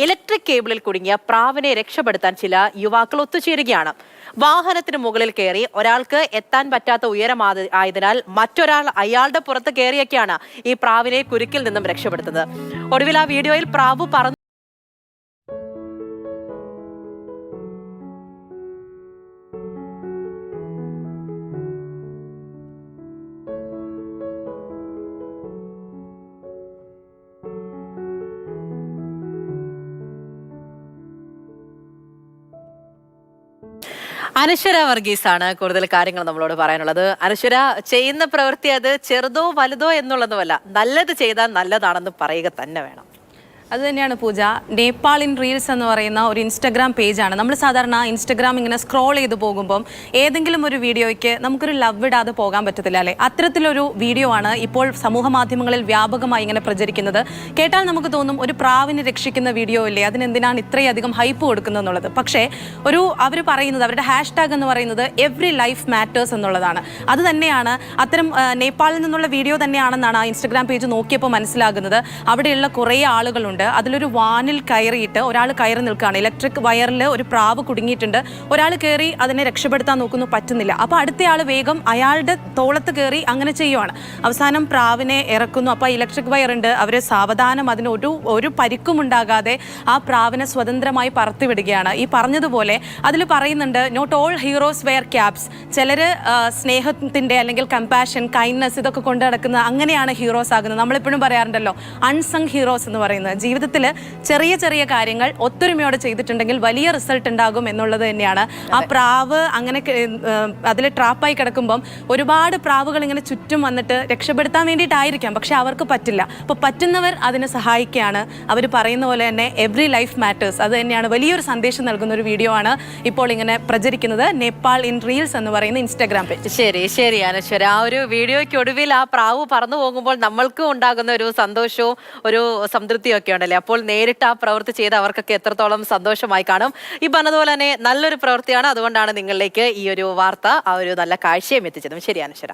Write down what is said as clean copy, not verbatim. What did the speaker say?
Electric കേബിളിൽ കുടുങ്ങിയ പ്രാവിനെ രക്ഷപ്പെടുത്താൻ ചില യുവാക്കൾ ഒത്തുചേരുകയാണ്. വാഹനത്തിന് മുകളിൽ കയറി ഒരാൾക്ക് എത്താൻ പറ്റാത്ത ഉയരം ആയതിനാൽ മറ്റൊരാൾ അയാളുടെ പുറത്ത് കയറിയൊക്കെയാണ് ഈ പ്രാവിനെ കുരുക്കിൽ നിന്നും രക്ഷപ്പെടുത്തുന്നത്. ഒടുവിൽ ആ വീഡിയോയിൽ പ്രാവ് പറന്നു അനശ്വര വർഗീസ് ആണ് കൂടുതൽ കാര്യങ്ങൾ നമ്മളോട് പറയാനുള്ളത്. അനശ്വര, ചെയ്യുന്ന പ്രവൃത്തി അത് ചെറുതോ വലുതോ എന്നുള്ളതുമല്ല, നല്ലത് ചെയ്താൽ നല്ലതാണെന്ന് പറയുക തന്നെ വേണം. അത് തന്നെയാണ് പൂജ. നേപ്പാൾ ഇൻ റീൽസ് എന്ന് പറയുന്ന ഒരു ഇൻസ്റ്റഗ്രാം പേജാണ്. നമ്മൾ സാധാരണ ഇൻസ്റ്റഗ്രാം ഇങ്ങനെ സ്ക്രോൾ ചെയ്ത് പോകുമ്പം ഏതെങ്കിലും ഒരു വീഡിയോയ്ക്ക് നമുക്കൊരു ലവ് ഇടാതെ പോകാൻ പറ്റത്തില്ല അല്ലേ? അത്തരത്തിലൊരു വീഡിയോ ആണ് ഇപ്പോൾ സമൂഹ മാധ്യമങ്ങളിൽ വ്യാപകമായി ഇങ്ങനെ പ്രചരിക്കുന്നത്. കേട്ടാൽ നമുക്ക് തോന്നും ഒരു പ്രാവിനെ രക്ഷിക്കുന്ന വീഡിയോ ഇല്ലേ, അതിനെന്തിനാണ് ഇത്രയധികം ഹൈപ്പ് കൊടുക്കുന്നത് എന്നുള്ളത്. പക്ഷേ അവർ പറയുന്നത്, അവരുടെ ഹാഷ്ടാഗ് എന്ന് പറയുന്നത് എവ്രി ലൈഫ് മാറ്റേഴ്സ് എന്നുള്ളതാണ്. അത് തന്നെയാണ് അത്തരം നേപ്പാളിൽ നിന്നുള്ള വീഡിയോ തന്നെയാണെന്നാണ് ആ ഇൻസ്റ്റഗ്രാം പേജ് നോക്കിയപ്പോൾ മനസ്സിലാകുന്നത്. അവിടെയുള്ള കുറേ ആളുകളുണ്ട്. അതിലൊരു വാനിൽ കയറിയിട്ട് ഒരാൾ കയറി നിൽക്കുകയാണ്. ഇലക്ട്രിക് വയറിൽ ഒരു പ്രാവ് കുടുങ്ങിയിട്ടുണ്ട്. ഒരാൾ കയറി അതിനെ രക്ഷപ്പെടുത്താൻ നോക്കുന്നു, പറ്റുന്നില്ല. അപ്പോൾ അടുത്തയാൾ വേഗം അയാളുടെ തോളത്ത് കയറി അങ്ങനെ ചെയ്യുവാണ്. അവസാനം പ്രാവിനെ ഇറക്കുന്നു. അപ്പോൾ ഇലക്ട്രിക് വയറുണ്ട്. അവർ സാവധാനം അതിന് ഒരു പരിക്കും ഉണ്ടാകാതെ ആ പ്രാവിനെ സ്വതന്ത്രമായി പറത്തിവിടുകയാണ്. ഈ പറഞ്ഞതുപോലെ അതിൽ പറയുന്നുണ്ട്, not all heroes wear capes. ചിലർ സ്നേഹത്തിൻ്റെ അല്ലെങ്കിൽ കമ്പാഷൻ, കൈൻഡ്നെസ് ഇതൊക്കെ കൊണ്ട് നടക്കുന്ന അങ്ങനെയാണ് ഹീറോസ് ആകുന്നത്. നമ്മളെപ്പോഴും പറയാറുണ്ടല്ലോ അൺസങ് ഹീറോസ് എന്ന് പറയുന്നത്. ജീവിതത്തിൽ ചെറിയ ചെറിയ കാര്യങ്ങൾ ഒത്തൊരുമയോടെ ചെയ്തിട്ടുണ്ടെങ്കിൽ വലിയ റിസൾട്ട് ഉണ്ടാകും എന്നുള്ളത് തന്നെയാണ്. ആ പ്രാവ് അങ്ങനെ അതിൽ ട്രാപ്പായി കിടക്കുമ്പം ഒരുപാട് പ്രാവുകൾ ഇങ്ങനെ ചുറ്റും വന്നിട്ട് രക്ഷപ്പെടുത്താൻ വേണ്ടിയിട്ടായിരിക്കാം, പക്ഷെ അവർക്ക് പറ്റില്ല. അപ്പോൾ പറ്റുന്നവർ അതിനെ സഹായിക്കുകയാണ്. അവർ പറയുന്ന പോലെ തന്നെ എവ്രി ലൈഫ് മാറ്റേഴ്സ്. അത് തന്നെയാണ് വലിയൊരു സന്ദേശം നൽകുന്ന ഒരു വീഡിയോ ആണ് ഇപ്പോൾ ഇങ്ങനെ പ്രചരിക്കുന്നത്. നേപ്പാൾ ഇൻ റീൽസ് എന്ന് പറയുന്ന ഇൻസ്റ്റാഗ്രാം പേജ്. ശരി അനശ്വര, ആ ഒരു വീഡിയോയ്ക്ക് ഒടുവിൽ ആ പ്രാവ് പറന്നു പോകുമ്പോൾ നമ്മൾക്കും ഉണ്ടാകുന്ന ഒരു സന്തോഷവും ഒരു സംതൃപ്തിയും ഒക്കെ ഉണ്ടല്ലേ. അപ്പോൾ നേരിട്ട് ആ പ്രവൃത്തി ചെയ്ത് അവർക്കൊക്കെ എത്രത്തോളം സന്തോഷമായി കാണും. ഈ പറഞ്ഞതുപോലെ തന്നെ നല്ലൊരു പ്രവൃത്തിയാണ്. അതുകൊണ്ടാണ് നിങ്ങളിലേക്ക് ഈ ഒരു വാർത്ത, ആ ഒരു നല്ല കാഴ്ചയും എത്തിച്ചതും. ശരി അനശ്വര.